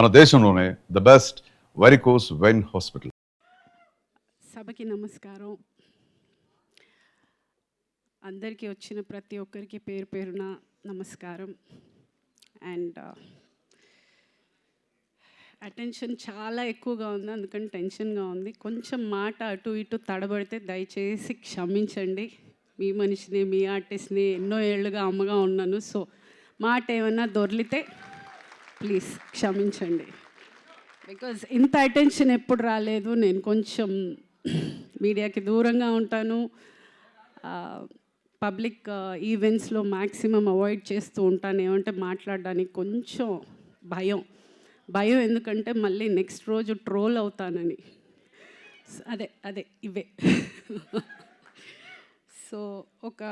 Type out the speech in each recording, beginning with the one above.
మన దేశంలోనే the best varicose vein hospital. సభకి నమస్కారం. అందరికీ వచ్చిన ప్రతి ఒక్కరికి పేరు పేరున నమస్కారం. అండ్ అటెన్షన్ చాలా ఎక్కువగా ఉంది, అందుకని టెన్షన్గా ఉంది. కొంచెం మాట అటు ఇటు తడబడితే దయచేసి క్షమించండి. మీ మనిషిని, మీ ఆర్టిస్ట్ని, ఎన్నో ఏళ్ళుగా అమ్మగా ఉన్నాను. సో మాట ఏమన్నా దొర్లితే ప్లీజ్ క్షమించండి. బికాజ్ ఇంత అటెన్షన్ ఎప్పుడు రాలేదు. నేను కొంచెం మీడియాకి దూరంగా ఉంటాను. పబ్లిక్ ఈవెంట్స్లో మ్యాక్సిమం అవాయిడ్ చేస్తూ ఉంటాను. ఏమంటే మాట్లాడడానికి కొంచెం భయం ఎందుకంటే మళ్ళీ నెక్స్ట్ రోజు ట్రోల్ అవుతానని. అదే ఇవే. సో ఒక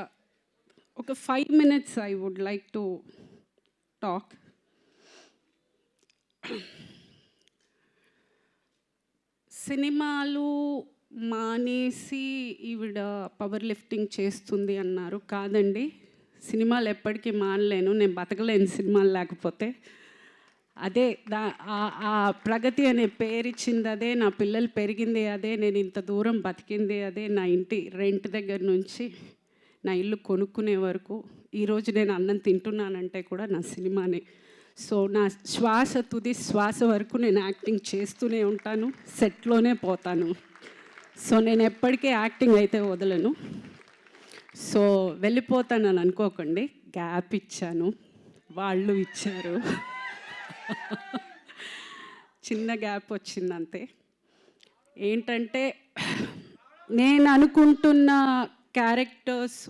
5 minutes I would like to talk. సినిమాలు మానేసి ఈవిడ పవర్ లిఫ్టింగ్ చేస్తుంది అన్నారు. కాదండి, సినిమాలు ఎప్పటికీ మానలేను, నేను బతకలేను సినిమాలు లేకపోతే. అదే ఆ ప్రగతి అనే పేరు ఇచ్చింది అదే, నా పిల్లలు పెరిగింది అదే, నేను ఇంత దూరం బతికింది అదే, నా ఇంటి రెంట్ దగ్గర నుంచి నా ఇల్లు కొనుక్కునే వరకు, ఈరోజు నేను అన్నం తింటున్నానంటే కూడా నా సినిమానే. సో నా తుది శ్వాస వరకు నేను యాక్టింగ్ చేస్తూనే ఉంటాను, సెట్లోనే పోతాను. సో నేను ఎప్పటికీ యాక్టింగ్ అయితే వదలను. సో వెళ్ళిపోతానని అనుకోకండి, గ్యాప్ ఇచ్చాను, వాళ్ళు ఇచ్చారు. చిన్న గ్యాప్ వచ్చింది అంతే. ఏంటంటే నేను అనుకుంటున్న క్యారెక్టర్స్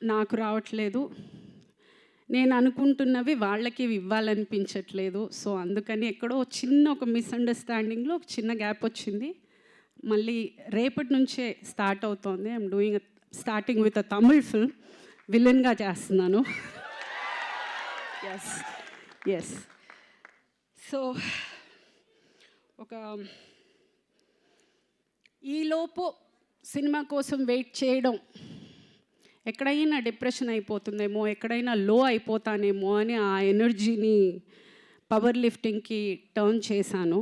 నాకు రావట్లేదు, నేను అనుకుంటున్నవి వాళ్ళకి ఇవ్వాలనిపించట్లేదు. సో అందుకని ఎక్కడో ఒక మిస్అండర్స్టాండింగ్లో ఒక చిన్న గ్యాప్ వచ్చింది. మళ్ళీ రేపటి నుంచే స్టార్ట్ అవుతోంది. I'm starting with a Tamil film. విలన్గా చేస్తున్నాను. ఎస్. సో ఈలోపు సినిమా కోసం వెయిట్ చేయడం, ఎక్కడైనా డిప్రెషన్ అయిపోతుందేమో, ఎక్కడైనా లో అయిపోతానేమో అని ఆ ఎనర్జీని పవర్ లిఫ్టింగ్కి టర్న్ చేశాను.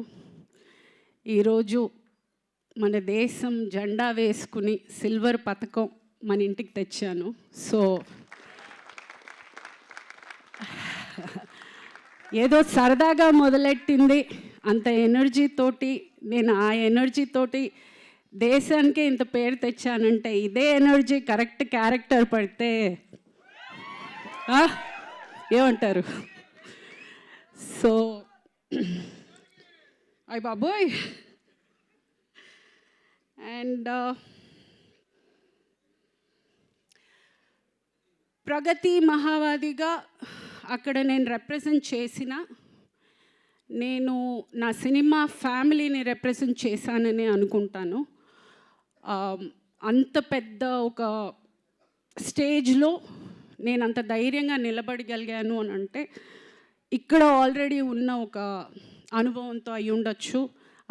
ఈరోజు మన దేశం జెండా వేసుకుని సిల్వర్ పథకం మన ఇంటికి తెచ్చాను. సో ఏదో సరదాగా మొదలెట్టింది, అంత ఎనర్జీతోటి నేను ఆ ఎనర్జీతోటి దేశానికే ఇంత పేరు తెచ్చానంటే, ఇదే ఎనర్జీ కరెక్ట్ క్యారెక్టర్ పడితే ఏమంటారు? సో అయ్ బాబోయ్. అండ్ ప్రగతి మహావాదిగా అక్కడ నేను రిప్రజెంట్ చేసిన, నేను నా సినిమా ఫ్యామిలీని రిప్రజెంట్ చేశానని అనుకుంటాను. అంత పెద్ద ఒక స్టేజ్లో నేను అంత ధైర్యంగా నిలబడగలిగాను అని అంటే ఇక్కడ ఆల్రెడీ ఉన్న ఒక అనుభవంతో అయి ఉండొచ్చు,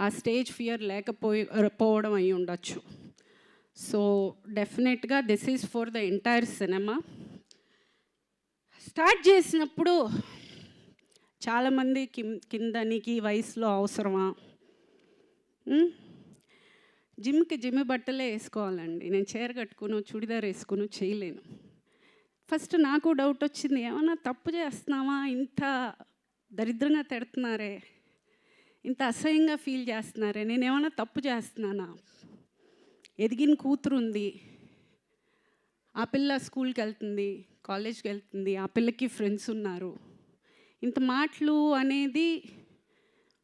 ఆ స్టేజ్ ఫియర్ లేకపోవడం అయి ఉండొచ్చు. సో డెఫినెట్గా this is for the entire cinema. Start చేసినప్పుడు చాలామంది కింద నీకు ఈ వయసులో అవసరమా, జిమ్ బట్టలే వేసుకోవాలండి, నేను చీర కట్టుకుని చుడిదార్ వేసుకుని చేయలేను. ఫస్ట్ నాకు డౌట్ వచ్చింది, ఏమన్నా తప్పు చేస్తున్నామా, ఇంత దరిద్రంగా తిడుతున్నారే, ఇంత అసహ్యంగా ఫీల్ చేస్తున్నారే, నేను ఏమన్నా తప్పు చేస్తున్నానా? ఎదిగిన కూతురు ఉంది, ఆ పిల్ల స్కూల్కి వెళ్తుంది, కాలేజ్కి వెళ్తుంది, ఆ పిల్లకి ఫ్రెండ్స్ ఉన్నారు, ఇంత మాటలు అనేది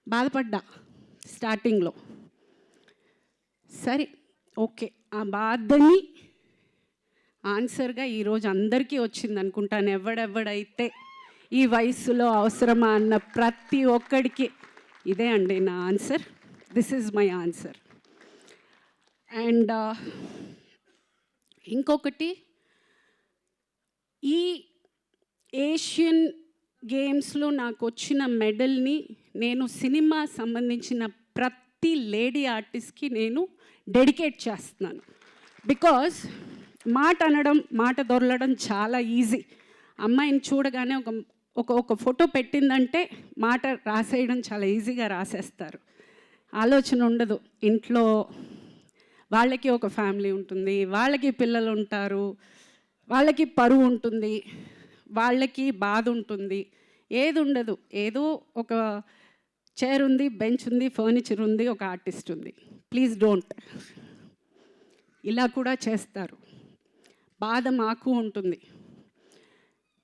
బాధపడ్డా స్టార్టింగ్లో. సరే ఓకే, ఆ బాధని ఆన్సర్గా ఈరోజు అందరికీ వచ్చింది అనుకుంటాను. ఎవడెవడైతే ఈ వయసులో అవసరమా అన్న ప్రతి ఒక్కడికి ఇదే అండి నా answer. This is my answer. And ఇంకొకటి, ఈ ఏషియన్ గేమ్స్లో నాకు వచ్చిన మెడల్ని నేను సినిమా సంబంధించిన ప్రతి లేడీ ఆర్టిస్ట్కి నేను డెడికేట్ చేస్తున్నాను. బికాజ్ మాట అనడం, మాట దొరలడం చాలా ఈజీ. అమ్మాయిని చూడగానే ఒక ఫోటో పెట్టిందంటే మాట రాసేయడం చాలా ఈజీగా రాసేస్తారు. ఆలోచన ఉండదు. ఇంట్లో వాళ్ళకి ఒక ఫ్యామిలీ ఉంటుంది, వాళ్ళకి పిల్లలు ఉంటారు, వాళ్ళకి పరువు ఉంటుంది, వాళ్ళకి బాధ ఉంటుంది, ఏది ఉండదు. ఏదో ఒక చైర్ ఉంది, బెంచ్ ఉంది, ఫర్నిచర్ ఉంది, ఒక ఆర్టిస్ట్ ఉంది. Please don't. ఇలా కూడా చేస్తారు. బాధ మాకు ఉంటుంది.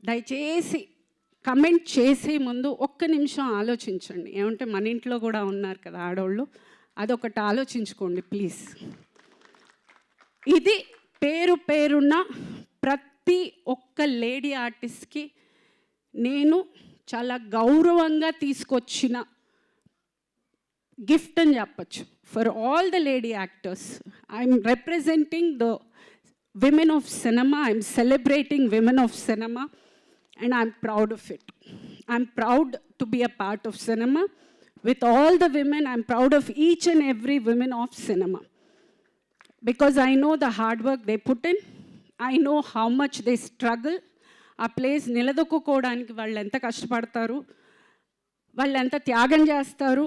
దయచేసి కమెంట్ చేసే ముందు ఒక్క నిమిషం ఆలోచించండి. ఏమంటే మన ఇంట్లో కూడా ఉన్నారు కదా ఆడవాళ్ళు, అదొకటి ఆలోచించుకోండి ప్లీజ్. ఇది పేరున్న ప్రతి ఒక్క లేడీ ఆర్టిస్ట్కి నేను చాలా గౌరవంగా తీసుకొచ్చిన గిఫ్ట్ అని చెప్పచ్చు. For all the lady actors, I'm representing the women of cinema, I'm celebrating women of cinema and I'm proud of it. I'm proud to be a part of cinema. With all the women, I'm proud of each and every woman of cinema. Because I know the hard work they put in. I know how much they struggle. ఆ place నిలదొక్కుకోవడానికి వాళ్ళు ఎంత కష్టపడతారు, వాళ్ళు ఎంత త్యాగం చేస్తారు,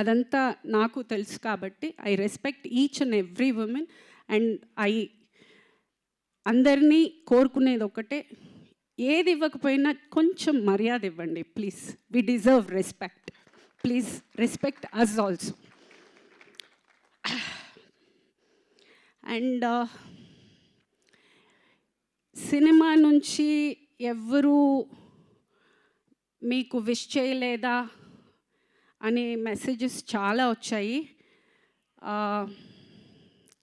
అదంతా నాకు తెలుసు. కాబట్టి I respect each and every women. And అందరినీ కోరుకునేది ఒకటే, ఏది ఇవ్వకపోయినా కొంచెం మర్యాద ఇవ్వండి please. We deserve respect. Please respect us also. And cinema నుంచి ఎవరు మీకు విష్ చేయలేదా అనే మెసేజెస్ చాలా వచ్చాయి.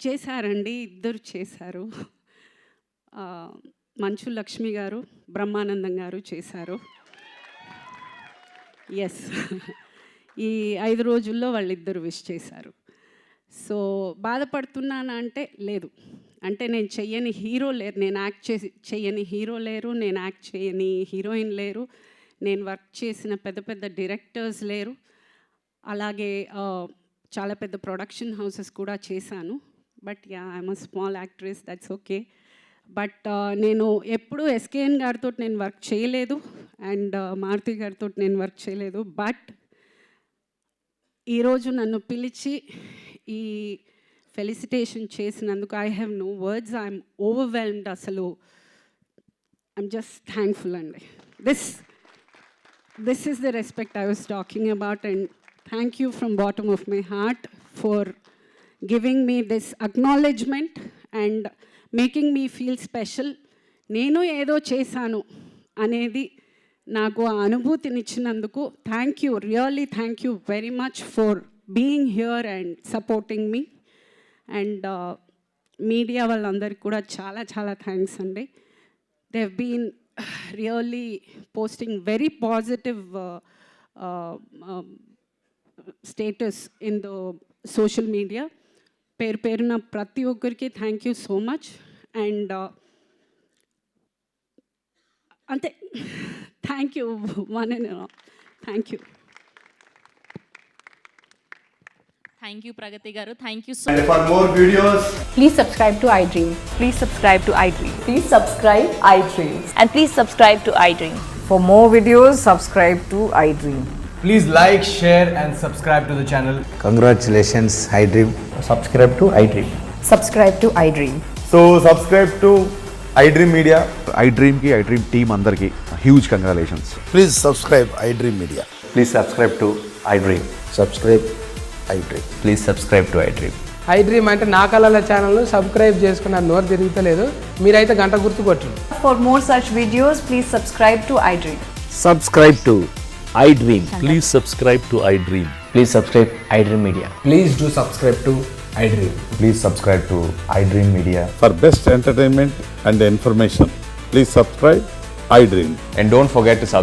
చేశారండి, ఇద్దరు చేశారు. మంచు లక్ష్మి గారు, బ్రహ్మానందం గారు చేశారు. ఎస్, ఈ 5 రోజుల్లో వాళ్ళిద్దరు విష్ చేశారు. సో బాధపడుతున్నానా అంటే లేదు. అంటే నేను చెయ్యని హీరో లేరు, నేను యాక్ట్ చెయ్యని హీరో లేరు, నేను యాక్ట్ చేయని హీరోయిన్ లేరు, నేను వర్క్ చేసిన పెద్ద డైరెక్టర్స్ లేరు. అలాగే చాలా పెద్ద ప్రొడక్షన్ హౌసెస్ కూడా చేశాను. But yeah, I'm a small actress, that's okay. But నేను ఎప్పుడూ ఎస్కేఎన్ గారితో నేను వర్క్ చేయలేదు, అండ్ మారుతి గారితో నేను వర్క్ చేయలేదు. బట్ ఈరోజు నన్ను పిలిచి ఈ ఫెలిసిటేషన్ చేసినందుకు I have no words. I'm overwhelmed. అసలు ఐఎమ్ జస్ట్ థ్యాంక్ఫుల్ అండి. This is the respect I was talking about. And thank you from bottom of my heart for giving me this acknowledgement and making me feel special. నేను ఏదో చేశాను అనేది నాకు ఆ అనుభూతినిచ్చినందుకు thank you, really thank you very much for being here and supporting me. And media వాళ్ళందరికీ కూడా చాలా థ్యాంక్స్ అండి. They have been really posting very positive status in the social media. పేరున ప్రతి ఒక్కరికి thank you so much. And అంతే, thank you one and all. Thank you. Thank you, Pragati Garu. Thank you so much. And for more videos, Please subscribe to iDream. Please subscribe to iDream. Please subscribe iDream. And please subscribe to iDream. For more videos, subscribe to iDream. please like, share and subscribe to the channel. Congratulations, iDream. Subscribe to iDream. Subscribe to iDream. So subscribe to iDream Media. iDream team andarki huge congratulations. Please subscribe iDream Media. Please subscribe to iDream. Subscribe iDream. Please subscribe to iDream. iDream అంటే నా కళల ఛానల్ను subscribe చేసుకున్న నోరు తిరుగుతలేదు, మీరైతే గంట గుర్తు కొట్టండి. For more such videos, please subscribe to iDream. Subscribe to iDream. Please subscribe to iDream. Please subscribe iDream Media. Please do subscribe to iDream. Please subscribe to iDream Media. For best entertainment and information, please subscribe iDream. And don't forget to subscribe